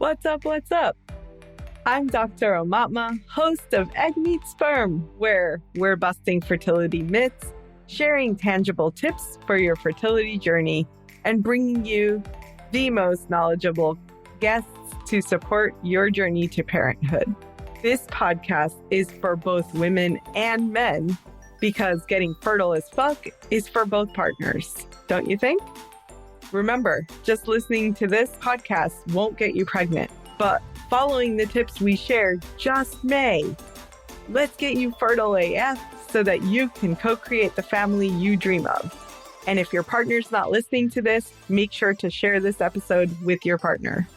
What's up? What's up? I'm Dr. Omatma, host of Egg Meets Sperm, where we're busting fertility myths, sharing tangible tips for your fertility journey, and bringing you the most knowledgeable guests to support your journey to parenthood. This podcast is for both women and men because getting fertile as fuck is for both partners, don't you think? Remember, just listening to this podcast won't get you pregnant, but following the tips we share just may. Let's get you fertile AF so that you can co-create the family you dream of. And if your partner's not listening to this, make sure to share this episode with your partner.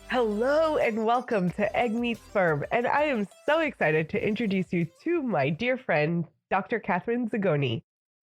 Hello and welcome to Egg Meets Sperm. And I am so excited to introduce you to my dear friend, Dr. Katherine Zagone,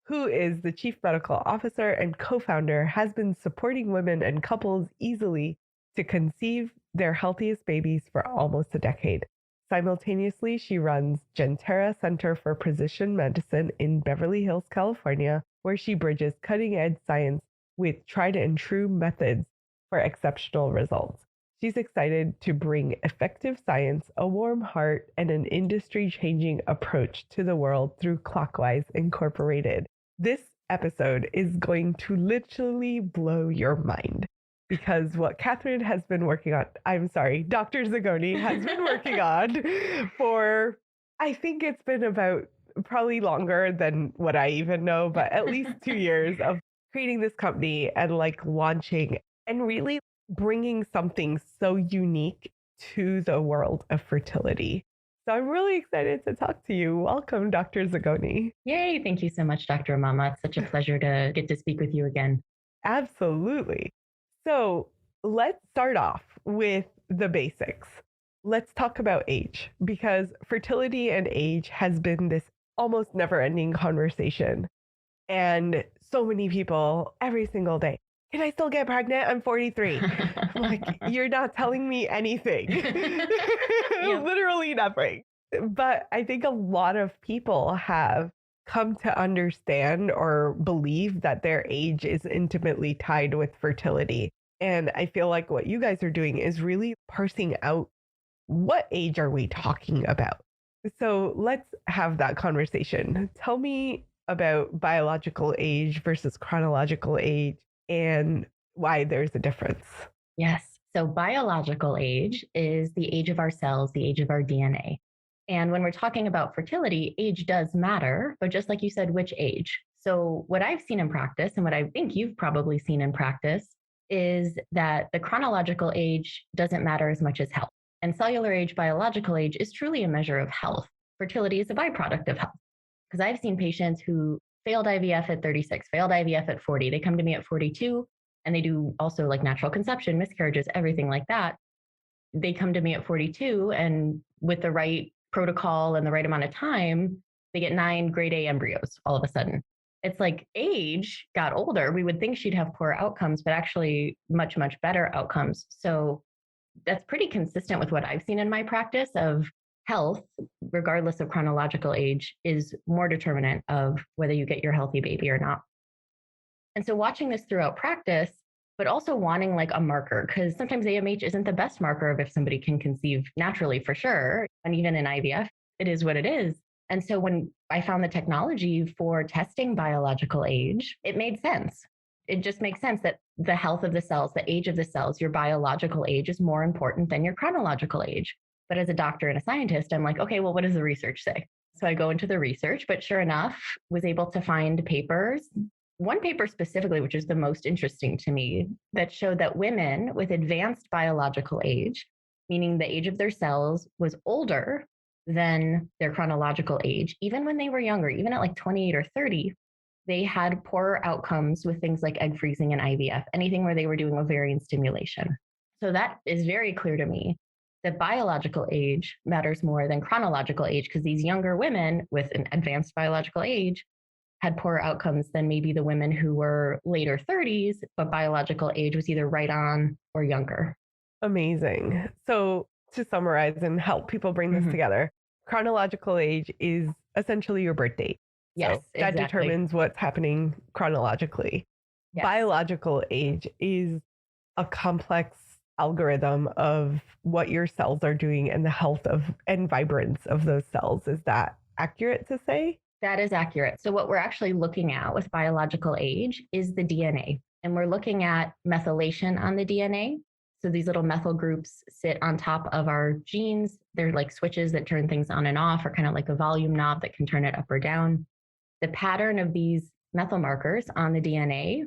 who is the Chief Medical Officer and co-founder, has been supporting women and couples easily to conceive their healthiest babies for almost a decade. Simultaneously, she runs Gentera Center for Precision Medicine in Beverly Hills, California, where she bridges cutting-edge science with tried and true methods for exceptional results. She's excited to bring effective science, a warm heart, and an industry-changing approach to the world through Clockwize Incorporated. This episode is going to literally blow your mind because what Katherine has been working on, Dr. Zagone has been working on for, I think it's been about probably longer than what I even know, but at least 2 years of creating this company and launching and really bringing something so unique to the world of fertility. So I'm really excited to talk to you. Welcome, Dr. Zagone. Yay. Thank you so much, Dr. Mama. It's such a pleasure to get to speak with you again. Absolutely. So let's start off with the basics. Let's talk about age, because fertility and age has been this almost never-ending conversation. And so many people every single day, can I still get pregnant? I'm 43. I'm like, you're not telling me anything. Literally nothing. But I think a lot of people have come to understand or believe that their age is intimately tied with fertility. And I feel like what you guys are doing is really parsing out what age are we talking about. So let's have that conversation. Tell me about biological age versus chronological age, and why there's a difference. Yes. So biological age is the age of our cells, the age of our DNA. And when we're talking about fertility, age does matter, but just like you said, which age? So what I've seen in practice, and what I think you've probably seen in practice, is that the chronological age doesn't matter as much as health. And cellular age, biological age is truly a measure of health. Fertility is a byproduct of health. Because I've seen patients who failed IVF at 36, failed IVF at 40. They come to me at 42 and they do also natural conception, miscarriages, everything like that. They come to me at 42 and with the right protocol and the right amount of time, they get 9 grade A embryos all of a sudden. It's like age got older. We would think she'd have poor outcomes, but actually much, much better outcomes. So that's pretty consistent with what I've seen in my practice of health, regardless of chronological age, is more determinant of whether you get your healthy baby or not. And so watching this throughout practice, but also wanting a marker, because sometimes AMH isn't the best marker of if somebody can conceive naturally for sure. And even in IVF, it is what it is. And so when I found the technology for testing biological age, it made sense. It just makes sense that the health of the cells, the age of the cells, your biological age is more important than your chronological age. But as a doctor and a scientist, I'm like, okay, well, what does the research say? So I go into the research, but sure enough, was able to find papers, one paper specifically, which is the most interesting to me, that showed that women with advanced biological age, meaning the age of their cells was older than their chronological age, even when they were younger, even at 28 or 30, they had poorer outcomes with things like egg freezing and IVF, anything where they were doing ovarian stimulation. So that is very clear to me that biological age matters more than chronological age, because these younger women with an advanced biological age had poorer outcomes than maybe the women who were later 30s, but biological age was either right on or younger. Amazing. So to summarize and help people bring this together, chronological age is essentially your birth date. Yes, so that exactly. determines what's happening chronologically. Yes. Biological age is a complex algorithm of what your cells are doing and the health of and vibrance of those cells. Is that accurate to say? That is accurate. So what we're actually looking at with biological age is the DNA. And we're looking at methylation on the DNA. So these little methyl groups sit on top of our genes. They're like switches that turn things on and off, or kind of like a volume knob that can turn it up or down. The pattern of these methyl markers on the DNA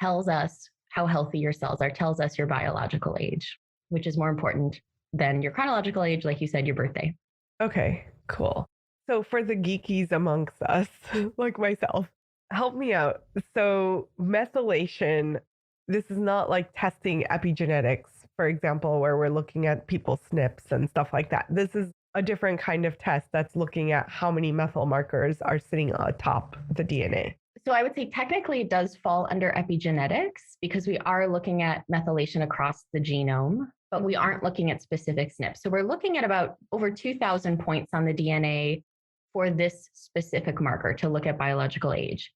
tells us how healthy your cells are, tells us your biological age, which is more important than your chronological age, like you said, your birthday. Okay, cool. So for the geekies amongst us, like myself, help me out. So methylation, this is not like testing epigenetics, for example, where we're looking at people's SNPs and stuff like that. This is a different kind of test that's looking at how many methyl markers are sitting atop the DNA. So I would say technically it does fall under epigenetics because we are looking at methylation across the genome, but we aren't looking at specific SNPs. So we're looking at about over 2,000 points on the DNA for this specific marker to look at biological age.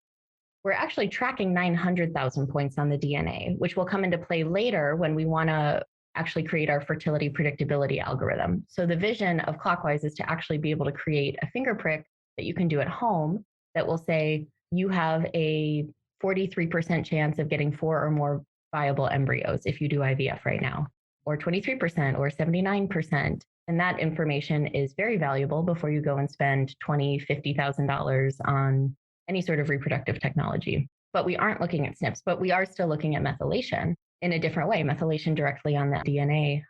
We're actually tracking 900,000 points on the DNA, which will come into play later when we want to actually create our fertility predictability algorithm. So the vision of Clockwize is to actually be able to create a finger prick that you can do at home that will say you have a 43% chance of getting 4 or more viable embryos if you do IVF right now, or 23% or 79%. And that information is very valuable before you go and spend $20,000, $50,000 on any sort of reproductive technology. But we aren't looking at SNPs, but we are still looking at methylation in a different way, methylation directly on that DNA.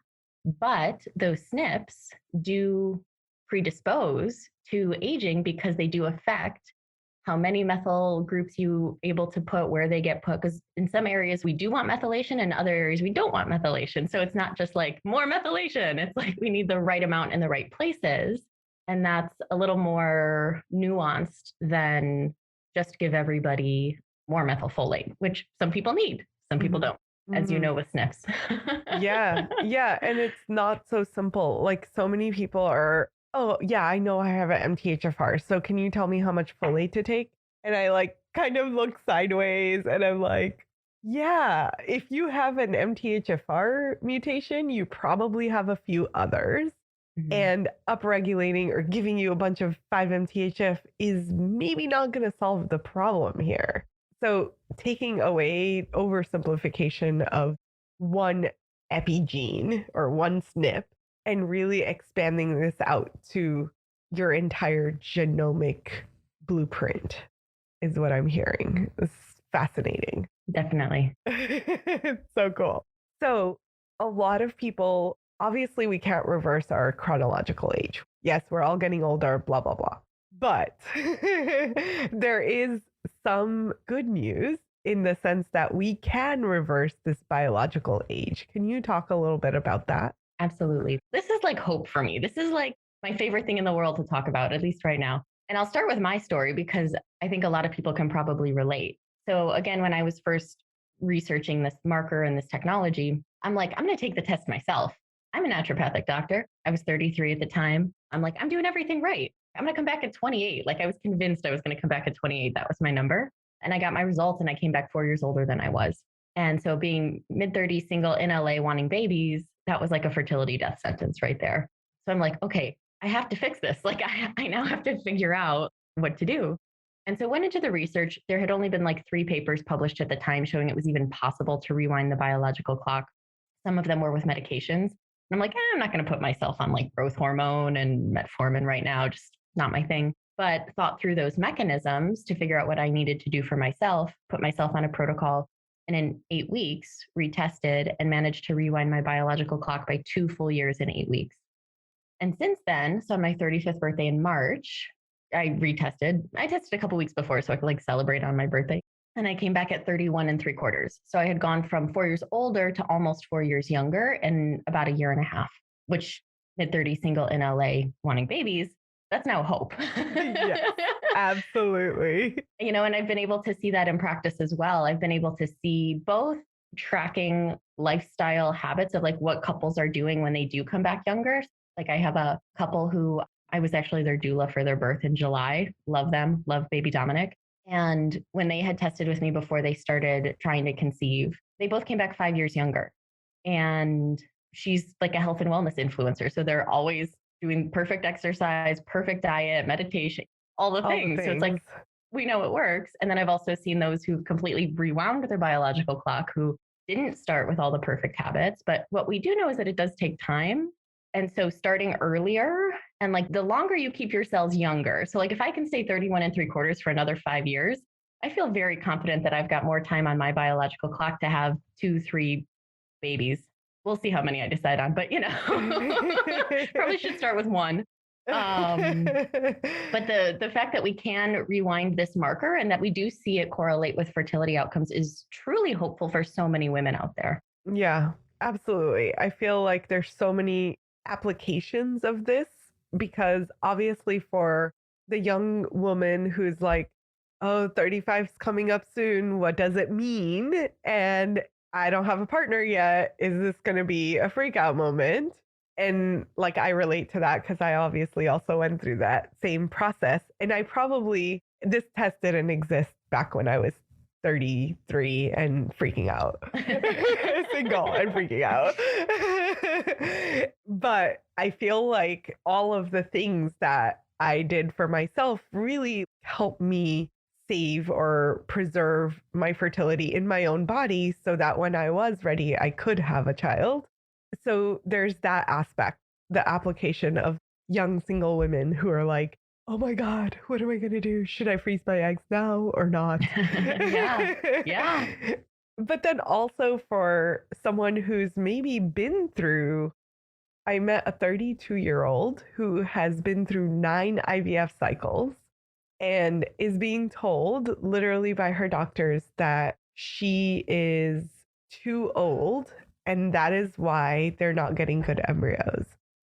But those SNPs do predispose to aging because they do affect how many methyl groups you able to put, where they get put. Because in some areas we do want methylation, in other areas we don't want methylation. So it's not just like more methylation. It's like we need the right amount in the right places. And that's a little more nuanced than just give everybody more methylfolate, which some people need, some people don't, as you know, with SNPs. Yeah. And it's not so simple. Like so many people are, oh, yeah, I know I have an MTHFR. So can you tell me how much folate to take? And I like kind of look sideways and I'm like, yeah, if you have an MTHFR mutation, you probably have a few others. And upregulating or giving you a bunch of 5-MTHF is maybe not going to solve the problem here. So taking away oversimplification of one epigene or one SNP and really expanding this out to your entire genomic blueprint is what I'm hearing. It's fascinating. Definitely. It's so cool. So a lot of people, obviously we can't reverse our chronological age. Yes, we're all getting older, blah, blah, blah. But there is some good news in the sense that we can reverse this biological age. Can you talk a little bit about that? Absolutely. This is like hope for me. This is like my favorite thing in the world to talk about, at least right now. And I'll start with my story because I think a lot of people can probably relate. So again, when I was first researching this marker and this technology, I'm like, I'm going to take the test myself. I'm a naturopathic doctor. I was 33 at the time. I'm like, I'm doing everything right. I'm going to come back at 28. Like I was convinced I was going to come back at 28. That was my number. And I got my results and I came back 4 years older than I was. And so being mid-30s, single in LA, wanting babies, that was like a fertility death sentence right there. So I'm like, okay, I have to fix this. Like I now have to figure out what to do. And so went into the research. There had only been like 3 papers published at the time showing it was even possible to rewind the biological clock. Some of them were with medications. And I'm like, I'm not going to put myself on like growth hormone and metformin right now, just not my thing. But thought through those mechanisms to figure out what I needed to do for myself, put myself on a protocol, and in 8 weeks, retested and managed to rewind my biological clock by 2 full years in 8 weeks. And since then, so on my 35th birthday in March, I retested. I tested a couple weeks before so I could like celebrate on my birthday. And I came back at 31 3/4. So I had gone from 4 years older to almost 4 years younger in about a year and a half, which mid-30s single in LA wanting babies, that's now hope. Yes, absolutely. You know, and I've been able to see that in practice as well. I've been able to see both tracking lifestyle habits of like what couples are doing when they do come back younger. Like I have a couple who I was actually their doula for their birth in July. Love them. Love baby Dominic. And when they had tested with me before they started trying to conceive, they both came back 5 years younger. And she's like a health and wellness influencer. So they're always doing perfect exercise, perfect diet, meditation, all the things. So it's like, we know it works. And then I've also seen those who completely rewound their biological clock, who didn't start with all the perfect habits. But what we do know is that it does take time. And so starting earlier and like the longer you keep your cells younger. So like if I can stay 31 3/4 for another 5 years, I feel very confident that I've got more time on my biological clock to have 2, 3 babies. We'll see how many I decide on, but probably should start with one. But the fact that we can rewind this marker and that we do see it correlate with fertility outcomes is truly hopeful for so many women out there. Yeah, absolutely. I feel like there's so many applications of this because obviously for the young woman who's like, oh, 35's coming up soon. What does it mean? And I don't have a partner yet. Is this going to be a freak out moment? And like, I relate to that because I obviously also went through that same process. And this test didn't exist back when I was 33 and freaking out, single and freaking out. But I feel like all of the things that I did for myself really helped me save or preserve my fertility in my own body so that when I was ready, I could have a child. So there's that aspect, the application of young single women who are like, oh my God, what am I going to do? Should I freeze my eggs now or not? Yeah. But then also for someone who's maybe been through, I met a 32-year-old who has been through 9 IVF cycles and is being told literally by her doctors that she is too old and that is why they're not getting good embryos.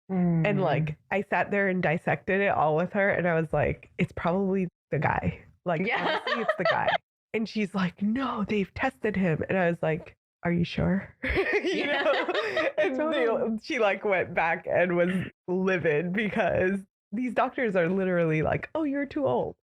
And like, I sat there and dissected it all with her and I was like, it's probably the guy. Like, honestly, it's the guy. And she's like, no, they've tested him. And I was like, are you sure? And totally. She like went back and was livid because these doctors are literally like, oh, you're too old.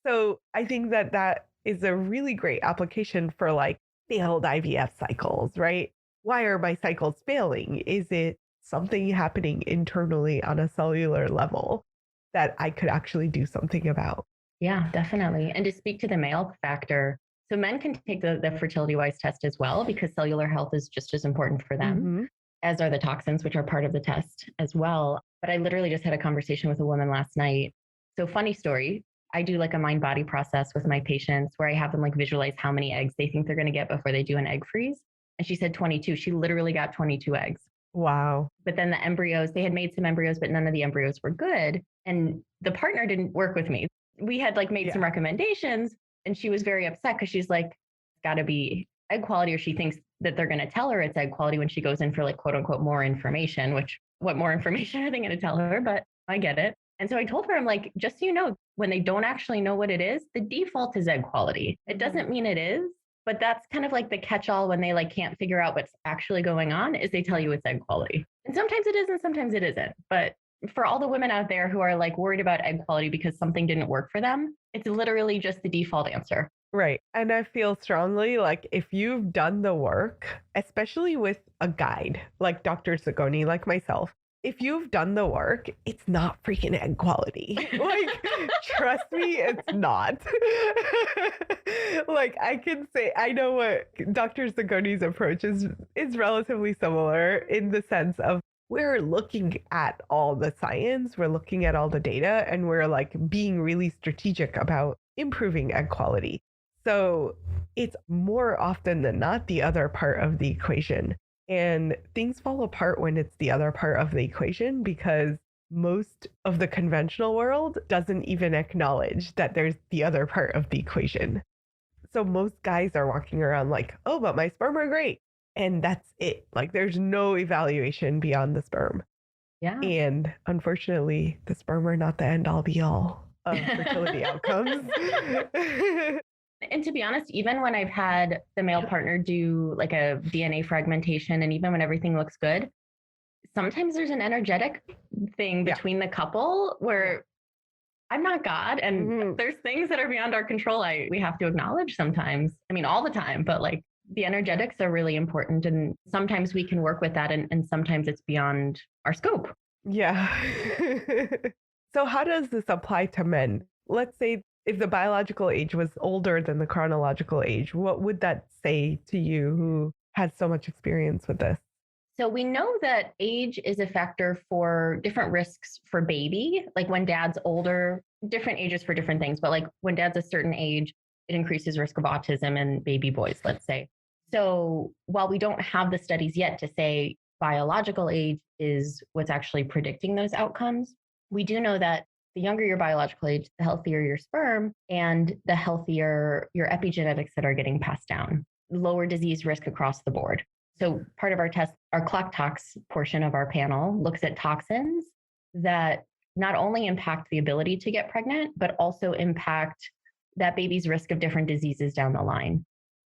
So I think that is a really great application for like failed IVF cycles, right? Why are my cycles failing? Is it something happening internally on a cellular level that I could actually do something about? Yeah, definitely. And to speak to the male factor, so men can take the FertilityWise test as well because cellular health is just as important for them, as are the toxins, which are part of the test as well. But I literally just had a conversation with a woman last night. So funny story, I do like a mind body process with my patients where I have them like visualize how many eggs they think they're going to get before they do an egg freeze. And she said 22. She literally got 22 eggs. Wow. But then the embryos, they had made some embryos, but none of the embryos were good. And the partner didn't work with me. We had like made some recommendations and she was very upset because she's like, it's got to be egg quality, or she thinks that they're going to tell her it's egg quality when she goes in for like quote unquote more information, which what more information are they going to tell her? But I get it. And so I told her, I'm like, just so you know, when they don't actually know what it is, the default is egg quality. It doesn't mean it is, but that's kind of like the catch-all when they like can't figure out what's actually going on is they tell you it's egg quality. And sometimes it is and sometimes it isn't. But for all the women out there who are like worried about egg quality because something didn't work for them, it's literally just the default answer. Right. And I feel strongly like if you've done the work, especially with a guide like Dr. Zagone, like myself, if you've done the work, it's not freaking egg quality. Like, trust me, it's not. Like, I can say, I know what Dr. Zagone's approach is relatively similar in the sense of we're looking at all the science, we're looking at all the data, and we're like being really strategic about improving egg quality. So it's more often than not the other part of the equation. And things fall apart when it's the other part of the equation because most of the conventional world doesn't even acknowledge that there's the other part of the equation. So most guys are walking around like, oh, but my sperm are great. And that's it. Like there's no evaluation beyond the sperm. Yeah. And unfortunately, the sperm are not the end all be all of fertility outcomes. And to be honest, even when I've had the male partner do like a DNA fragmentation, and even when everything looks good, sometimes there's an energetic thing between the couple where I'm not God. And there's things that are beyond our control. We have to acknowledge sometimes. I mean, all the time, but like the energetics are really important. And sometimes we can work with that. And sometimes it's beyond our scope. Yeah. So how does this apply to men? Let's say if the biological age was older than the chronological age, what would that say to you who has so much experience with this? So we know that age is a factor for different risks for baby. Like when dad's older, different ages for different things, but like when dad's a certain age, it increases risk of autism in baby boys, let's say. So while we don't have the studies yet to say biological age is what's actually predicting those outcomes, we do know that the younger your biological age, the healthier your sperm and the healthier your epigenetics that are getting passed down, lower disease risk across the board. So part of our test, our clock tox portion of our panel looks at toxins that not only impact the ability to get pregnant, but also impact that baby's risk of different diseases down the line.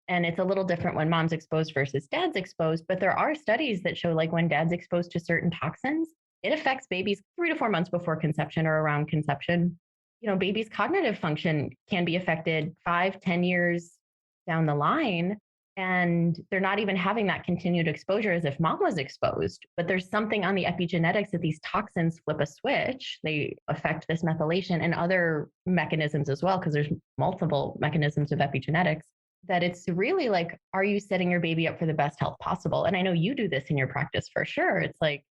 And it's a little different when mom's exposed versus dad's exposed, but there are studies that show like when dad's exposed to certain toxins, it affects babies 3 to 4 months before conception or around conception. You know, baby's cognitive function can be affected 5, 10 years down the line. And they're not even having that continued exposure as if mom was exposed. But there's something on the epigenetics that these toxins flip a switch. They affect this methylation and other mechanisms as well, because there's multiple mechanisms of epigenetics, that it's really like, are you setting your baby up for the best health possible? And I know you do this in your practice for sure. It's like,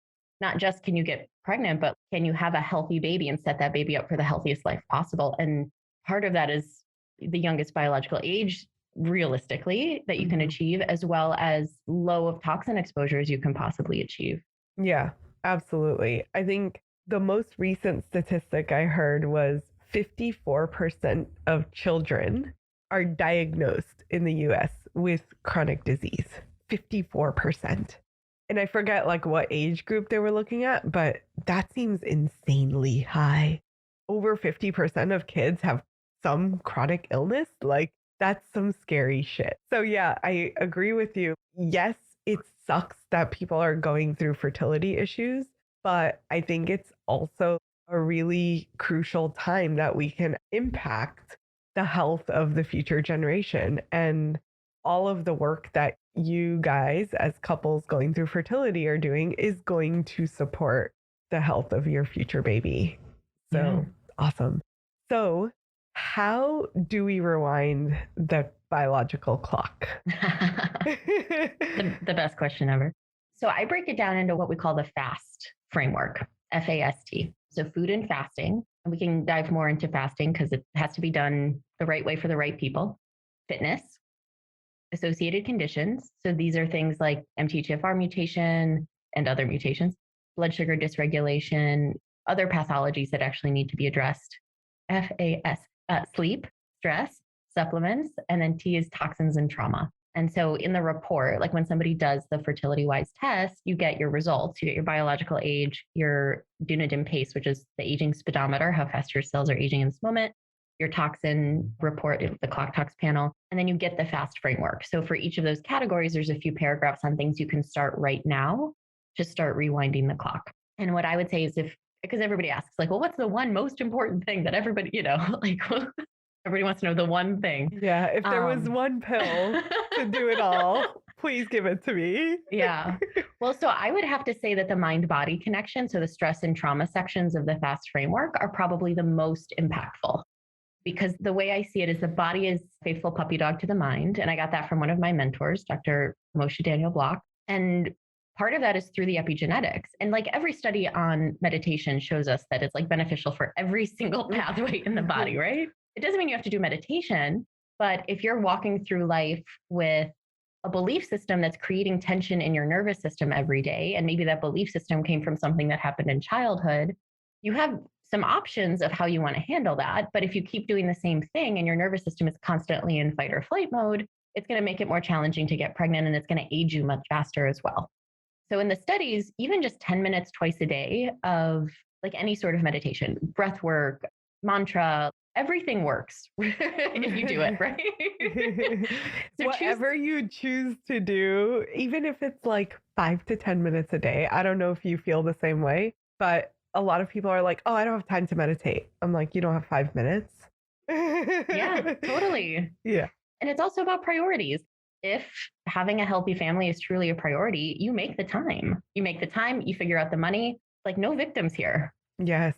not just can you get pregnant, but can you have a healthy baby and set that baby up for the healthiest life possible? And part of that is the youngest biological age realistically that you can achieve, as well as low of toxin exposures you can possibly achieve. Yeah, absolutely. I think the most recent statistic I heard was 54% of children are diagnosed in the US with chronic disease. 54%. And I forget like what age group they were looking at, but that seems insanely high. Over 50% of kids have some chronic illness. Like, that's some scary shit. So yeah, I agree with you. Yes, it sucks that people are going through fertility issues, but I think it's also a really crucial time that we can impact the health of the future generation. And all of the work that you guys as couples going through fertility are doing is going to support the health of your future baby. So awesome. So how do we rewind the biological clock? The best question ever. So I break it down into what we call the FAST framework, FAST. So food and fasting. And we can dive more into fasting because it has to be done the right way for the right people. Fitness, associated conditions. So these are things like MTHFR mutation and other mutations, blood sugar dysregulation, other pathologies that actually need to be addressed. FAS. Sleep, stress, supplements, and then T is toxins and trauma. And so in the report, like when somebody does the Fertility-Wise test, you get your results. You get your biological age, your Dunedim pace, which is the aging speedometer, how fast your cells are aging in this moment, your toxin report, the clock tox panel, and then you get the FAST framework. So for each of those categories, there's a few paragraphs on things you can start right now to start rewinding the clock. And what I would say is because everybody asks like, well, what's the one most important thing that everybody, like everybody wants to know the one thing. Yeah. If there was one pill to do it all, please give it to me. Yeah. Well, so I would have to say that the mind-body connection, so the stress and trauma sections of the FAST framework are probably the most impactful, because the way I see it is the body is faithful puppy dog to the mind. And I got that from one of my mentors, Dr. Moshe Daniel Block. And part of that is through the epigenetics. And like every study on meditation shows us that it's like beneficial for every single pathway in the body, right? It doesn't mean you have to do meditation, but if you're walking through life with a belief system that's creating tension in your nervous system every day, and maybe that belief system came from something that happened in childhood, you have some options of how you want to handle that. But if you keep doing the same thing and your nervous system is constantly in fight or flight mode, it's going to make it more challenging to get pregnant, and it's going to age you much faster as well. So in the studies, even just 10 minutes twice a day of like any sort of meditation, breath work, mantra, everything works if you do it, right? So whatever you choose to do, even if it's like 5 to 10 minutes a day, I don't know if you feel the same way, but a lot of people are like, oh, I don't have time to meditate. I'm like, you don't have 5 minutes. Yeah, totally. Yeah. And it's also about priorities. If having a healthy family is truly a priority, you make the time. You make the time, you figure out the money, like no victims here. Yes.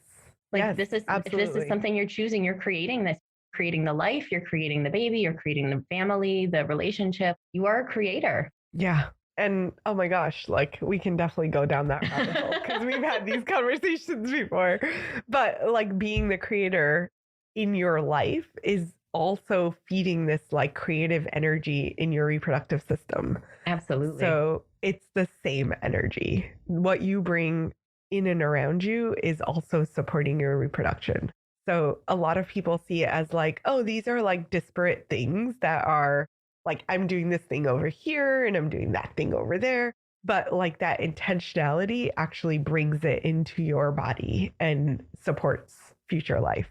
Like yes, this is, absolutely. if this is something you're choosing, you're creating this, creating the life, you're creating the baby, you're creating the family, the relationship. You are a creator. Yeah. And oh my gosh, like we can definitely go down that rabbit hole because we've had these conversations before. But like being the creator in your life is also feeding this like creative energy in your reproductive system. Absolutely. So it's the same energy. What you bring in and around you is also supporting your reproduction. So a lot of people see it as like, oh, these are like disparate things that are like, I'm doing this thing over here and I'm doing that thing over there. But like that intentionality actually brings it into your body and supports future life.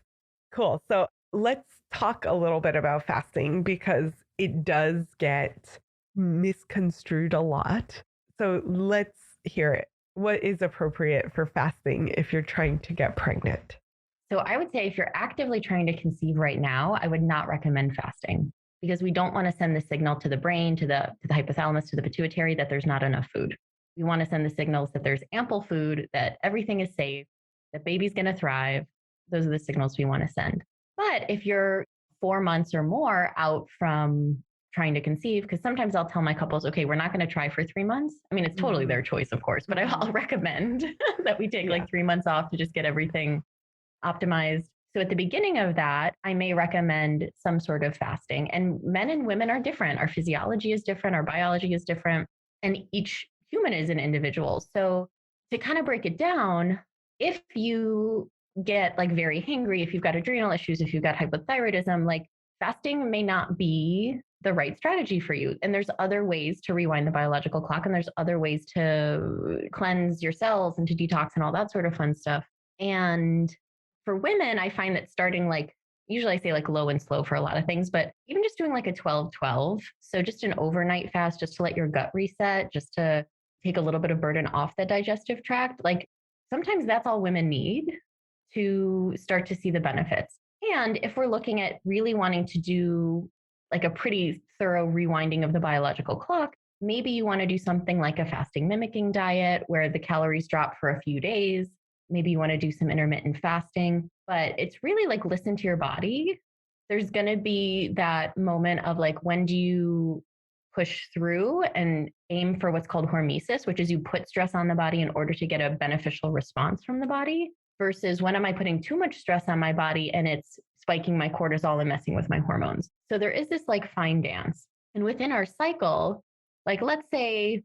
Cool. So let's talk a little bit about fasting because it does get misconstrued a lot. So let's hear it. What is appropriate for fasting if you're trying to get pregnant? So I would say if you're actively trying to conceive right now, I would not recommend fasting because we don't want to send the signal to the brain, to the hypothalamus, to the pituitary that there's not enough food. We want to send the signals that there's ample food, that everything is safe, that baby's going to thrive. Those are the signals we want to send. But if you're 4 months or more out from trying to conceive, because sometimes I'll tell my couples, okay, we're not going to try for 3 months. I mean, it's totally their choice, of course, but I'll recommend that we take like 3 months off to just get everything optimized. So at the beginning of that, I may recommend some sort of fasting. And men and women are different. Our physiology is different. Our biology is different. And each human is an individual. So to kind of break it down, if you get like very hangry, if you've got adrenal issues, if you've got hypothyroidism, like fasting may not be the right strategy for you. And there's other ways to rewind the biological clock, and there's other ways to cleanse your cells and to detox and all that sort of fun stuff. And for women, I find that starting like, usually I say like low and slow for a lot of things, but even just doing like a 12-12, so just an overnight fast, just to let your gut reset, just to take a little bit of burden off the digestive tract. Like sometimes that's all women need to start to see the benefits. And if we're looking at really wanting to do like a pretty thorough rewinding of the biological clock, maybe you want to do something like a fasting mimicking diet where the calories drop for a few days. Maybe you want to do some intermittent fasting, but it's really like listen to your body. There's going to be that moment of like, when do you push through and aim for what's called hormesis, which is you put stress on the body in order to get a beneficial response from the body, versus when am I putting too much stress on my body and it's spiking my cortisol and messing with my hormones. So there is this like fine dance. And within our cycle, like let's say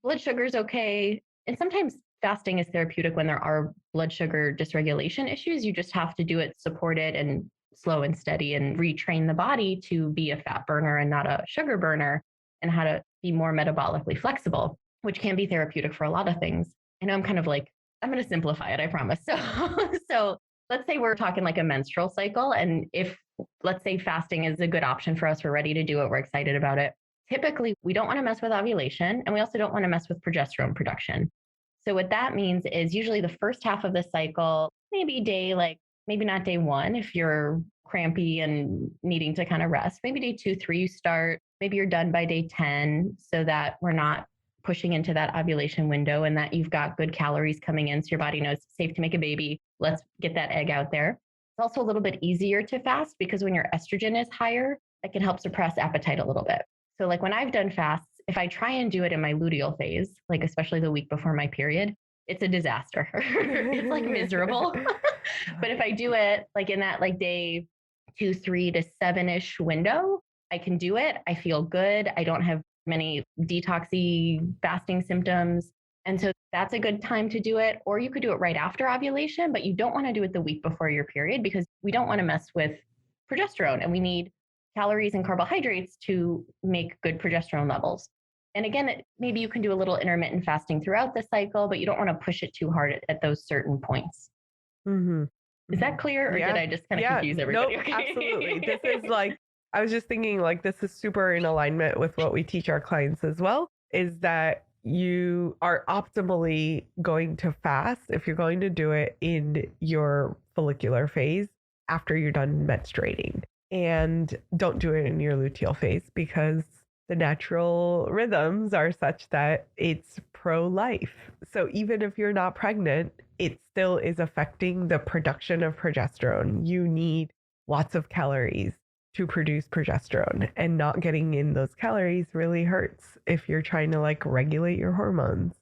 blood sugar is okay. And sometimes fasting is therapeutic when there are blood sugar dysregulation issues. You just have to do it supported and slow and steady and retrain the body to be a fat burner and not a sugar burner, and how to be more metabolically flexible, which can be therapeutic for a lot of things. I know I'm kind of like, I'm going to simplify it, I promise. So let's say we're talking like a menstrual cycle. And if, let's say fasting is a good option for us, we're ready to do it, we're excited about it. Typically, we don't want to mess with ovulation, and we also don't want to mess with progesterone production. So what that means is usually the first half of the cycle, maybe not day 1 if you're crampy and needing to kind of rest. Maybe day 2, 3 you start. Maybe you're done by day 10 so that we're not pushing into that ovulation window and that you've got good calories coming in so your body knows it's safe to make a baby. Let's get that egg out there. It's also a little bit easier to fast because when your estrogen is higher, it can help suppress appetite a little bit. So like when I've done fasts, if I try and do it in my luteal phase, like especially the week before my period, it's a disaster. It's like miserable. But if I do it like in that like day 2, 3 to 7-ish window, I can do it. I feel good. I don't have many detoxy fasting symptoms. And so that's a good time to do it. Or you could do it right after ovulation, but you don't want to do it the week before your period because we don't want to mess with progesterone, and we need calories and carbohydrates to make good progesterone levels. And again, maybe you can do a little intermittent fasting throughout the cycle, but you don't want to push it too hard at those certain points. Mm-hmm. Is that clear? Or did I just kind of confuse everybody? Nope, absolutely. This is like, I was just thinking like this is super in alignment with what we teach our clients as well, is that you are optimally going to fast if you're going to do it in your follicular phase after you're done menstruating. And don't do it in your luteal phase because the natural rhythms are such that it's pro-life. So even if you're not pregnant, it still is affecting the production of progesterone. You need lots of calories to produce progesterone, and not getting in those calories really hurts if you're trying to like regulate your hormones.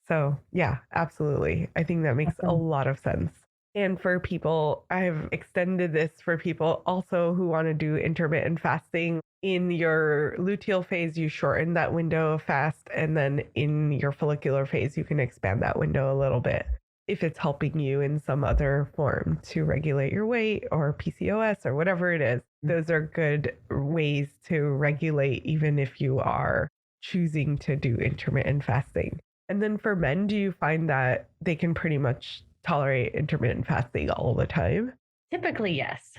So, yeah, absolutely. I think that makes a lot of sense. And for people, I've extended this for people also who want to do intermittent fasting. In your luteal phase, you shorten that window of fast. And then in your follicular phase, you can expand that window a little bit if it's helping you in some other form to regulate your weight or PCOS or whatever it is. Those are good ways to regulate, even if you are choosing to do intermittent fasting. And then for men, do you find that they can pretty much tolerate intermittent fasting all the time? Typically, yes.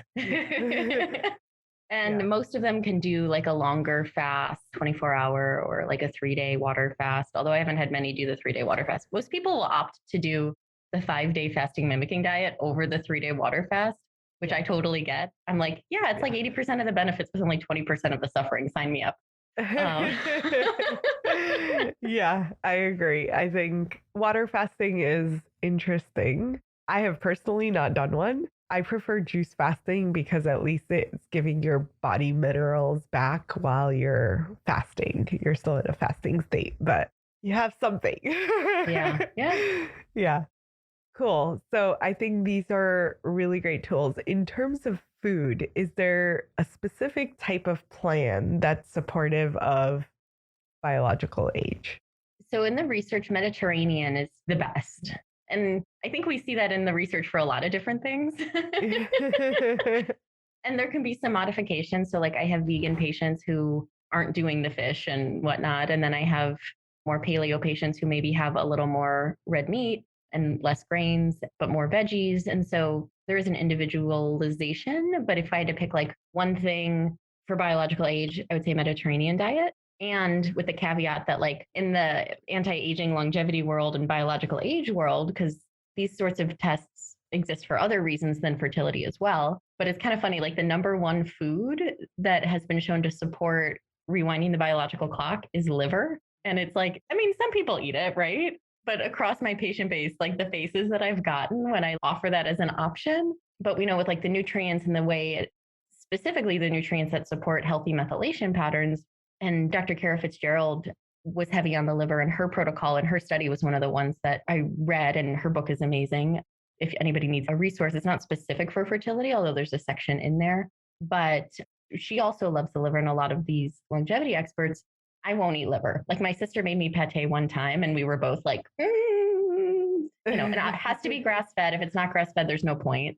And most of them can do like a longer fast, 24-hour or like a 3-day water fast. Although I haven't had many do the 3-day water fast. Most people will opt to do the 5-day fasting mimicking diet over the 3-day water fast, which I totally get. I'm like, yeah, it's like 80% of the benefits with only 20% of the suffering. Sign me up. Yeah, I agree. I think water fasting is interesting. I have personally not done one. I prefer juice fasting because at least it's giving your body minerals back while you're fasting. You're still in a fasting state, but you have something. Yeah. Yeah. Cool. So I think these are really great tools. In terms of food, is there a specific type of plan that's supportive of biological age? So in the research, Mediterranean is the best. And I think we see that in the research for a lot of different things. And there can be some modifications. So like I have vegan patients who aren't doing the fish and whatnot. And then I have more paleo patients who maybe have a little more red meat and less grains, but more veggies. And so there is an individualization. But if I had to pick like one thing for biological age, I would say Mediterranean diet. And with the caveat that like in the anti-aging longevity world and biological age world, because these sorts of tests exist for other reasons than fertility as well. But it's kind of funny, like the number one food that has been shown to support rewinding the biological clock is liver. And it's like, I mean, some people eat it, right? But across my patient base, like the faces that I've gotten when I offer that as an option, but we know with like the nutrients and the way it, specifically the nutrients that support healthy methylation patterns. And Dr. Kara Fitzgerald was heavy on the liver, and her protocol and her study was one of the ones that I read, and her book is amazing. If anybody needs a resource, it's not specific for fertility, although there's a section in there. But she also loves the liver, and a lot of these longevity experts, I won't eat liver. Like my sister made me pate one time, and we were both like, you know, and it has to be grass-fed. If it's not grass-fed, there's no point.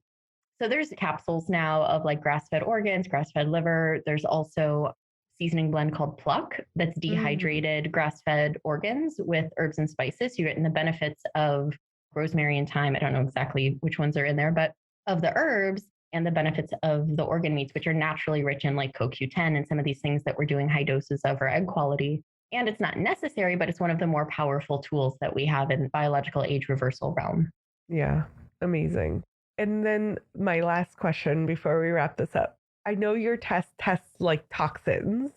So there's capsules now of like grass-fed organs, grass-fed liver. There's also seasoning blend called Pluck that's dehydrated grass-fed organs with herbs and spices. You're getting the benefits of rosemary and thyme. I don't know exactly which ones are in there, but of the herbs and the benefits of the organ meats, which are naturally rich in like CoQ10 and some of these things that we're doing high doses of for egg quality. And it's not necessary, but it's one of the more powerful tools that we have in biological age reversal realm. Yeah, amazing. And then my last question before we wrap this up. I know your test tests like toxins.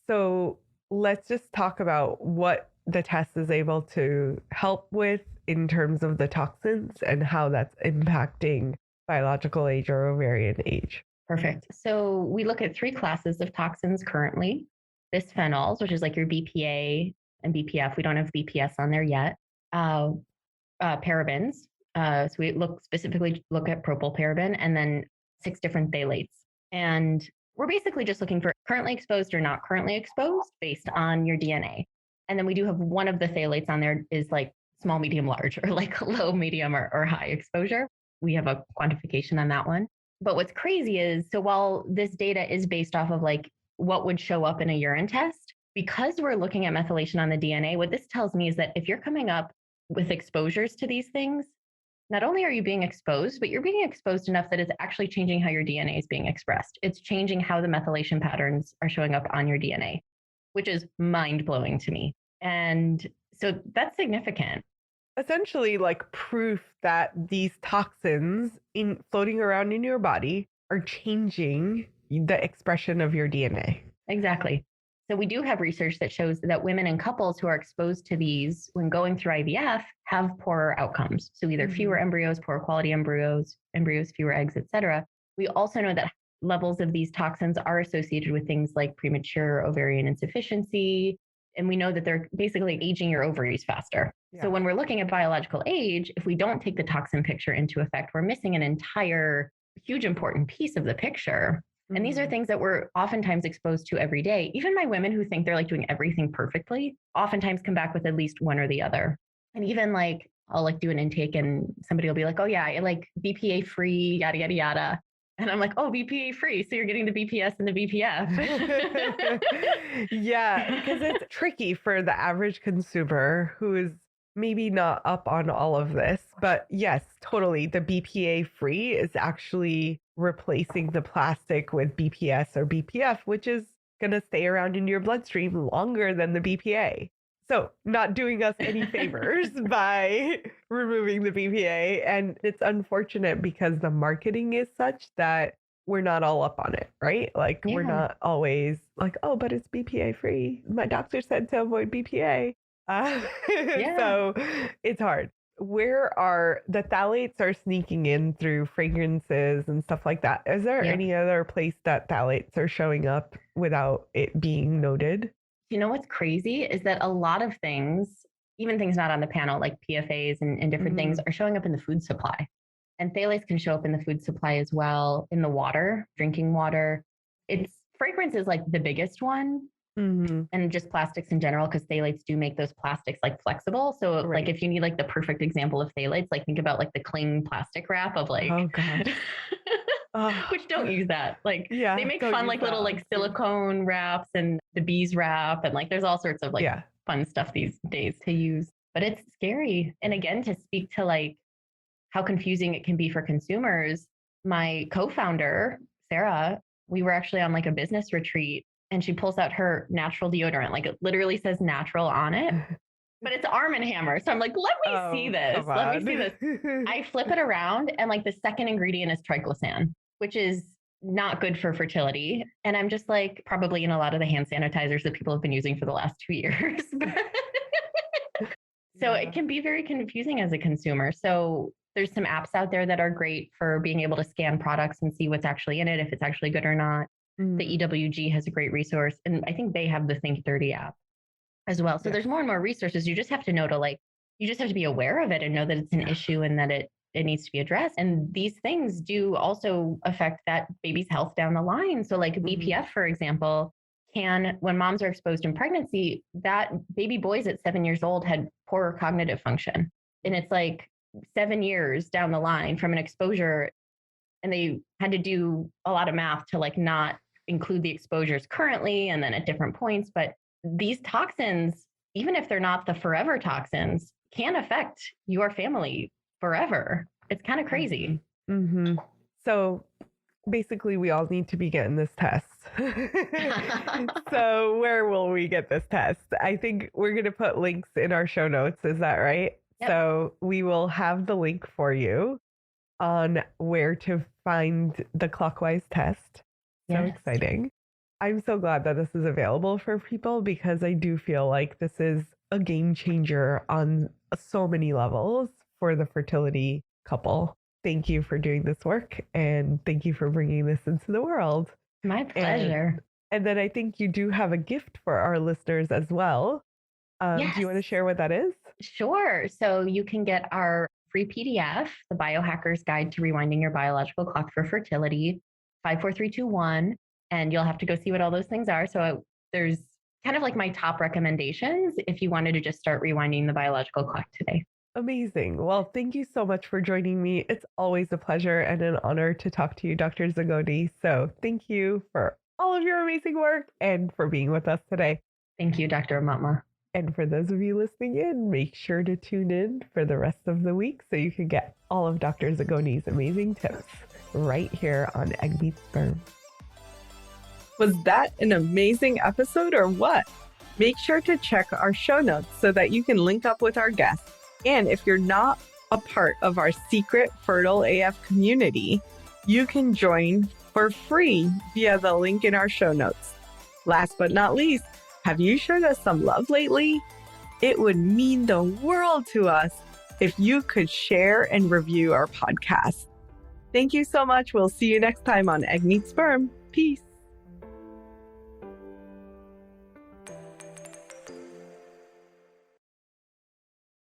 So let's just talk about what the test is able to help with in terms of the toxins and how that's impacting biological age or ovarian age. Perfect. So we look at 3 classes of toxins currently. Bisphenols, which is like your BPA and BPF. We don't have BPS on there yet. Parabens. So we specifically look at propylparaben, and then 6 different phthalates. And we're basically just looking for currently exposed or not currently exposed based on your DNA. And then we do have one of the phthalates on there is like small, medium, large, or like low, medium, or high exposure. We have a quantification on that one. But what's crazy is, so while this data is based off of like what would show up in a urine test, because we're looking at methylation on the DNA, what this tells me is that if you're coming up with exposures to these things, not only are you being exposed, but you're being exposed enough that it's actually changing how your DNA is being expressed. It's changing how the methylation patterns are showing up on your DNA, which is mind-blowing to me. And So that's significant. Essentially, like proof that these toxins floating around in your body are changing the expression of your DNA. Exactly. So we do have research that shows that women and couples who are exposed to these when going through IVF have poorer outcomes. So either fewer embryos, poor quality embryos, fewer eggs, etc. We also know that levels of these toxins are associated with things like premature ovarian insufficiency. And we know that they're basically aging your ovaries faster. Yeah. So when we're looking at biological age, if we don't take the toxin picture into effect, we're missing an entire huge important piece of the picture. And these are things that we're oftentimes exposed to every day. Even my women who think they're like doing everything perfectly, oftentimes come back with at least one or the other. And even like, I'll like do an intake and somebody will be like, oh yeah, I like BPA free, yada, yada, yada. And I'm like, oh, BPA free. So you're getting the BPS and the BPF. Yeah, because it's tricky for the average consumer who is maybe not up on all of this. But yes, totally. The BPA free is actually replacing the plastic with BPS or BPF, which is going to stay around in your bloodstream longer than the BPA. So not doing us any favors by removing the BPA. And it's unfortunate because the marketing is such that we're not all up on it, right? Like we're not always like, oh, but it's BPA free. My doctor said to avoid BPA. So it's hard. Where are the phthalates are sneaking in through fragrances and stuff like that? Is there any other place that phthalates are showing up without it being noted? You know what's crazy is that a lot of things, even things not on the panel like PFAs and different things, are showing up in the food supply. And phthalates can show up in the food supply as well, in the water, drinking water. Fragrance is like the biggest one. And just plastics in general, because phthalates do make those plastics like flexible. So like if you need like the perfect example of phthalates, like think about like the cling plastic wrap of like, oh God. Which don't use that. Like they make fun like little like silicone wraps and the bees wrap. And like there's all sorts of like fun stuff these days to use, but it's scary. And again, to speak to like how confusing it can be for consumers, my co-founder, Sarah, we were actually on like a business retreat and she pulls out her natural deodorant. Like it literally says natural on it, but it's Arm & Hammer. So I'm like, let me see this. Let me see this. I flip it around and like the second ingredient is triclosan, which is not good for fertility. And I'm just like, probably in a lot of the hand sanitizers that people have been using for the last 2 years. So it can be very confusing as a consumer. So there's some apps out there that are great for being able to scan products and see what's actually in it, if it's actually good or not. The EWG has a great resource. And I think they have the Think Dirty app as well. So there's more and more resources. You just have to know you just have to be aware of it and know that it's an issue and that it needs to be addressed. And these things do also affect that baby's health down the line. So like BPF, for example, when moms are exposed in pregnancy, that baby boys at 7 years old had poorer cognitive function. And it's like 7 years down the line from an exposure. And they had to do a lot of math to like not include the exposures currently and then at different points. But these toxins, even if they're not the forever toxins, can affect your family forever. It's kind of crazy. So basically, we all need to be getting this test. So where will we get this test? I think we're going to put links in our show notes. Is that right? Yep. So we will have the link for you on where to find the Clockwize test. So exciting. I'm so glad that this is available for people because I do feel like this is a game changer on so many levels for the fertility couple. Thank you for doing this work and thank you for bringing this into the world. My pleasure. And then I think you do have a gift for our listeners as well. Do you want to share what that is? Sure. So you can get our free PDF, the Biohacker's Guide to Rewinding Your Biological Clock for Fertility, 54321. And you'll have to go see what all those things are. So there's kind of like my top recommendations if you wanted to just start rewinding the biological clock today. Amazing. Well, thank you so much for joining me. It's always a pleasure and an honor to talk to you, Dr. Zagone. So thank you for all of your amazing work and for being with us today. Thank you, Dr. Amatma. And for those of you listening in, make sure to tune in for the rest of the week so you can get all of Dr. Zagone's amazing tips right here on Egg Meets Sperm. Was that an amazing episode or what? Make sure to check our show notes so that you can link up with our guests. And if you're not a part of our secret Fertile AF community, you can join for free via the link in our show notes. Last but not least, have you showed us some love lately? It would mean the world to us if you could share and review our podcast. Thank you so much. We'll see you next time on Egg Meets Sperm. Peace.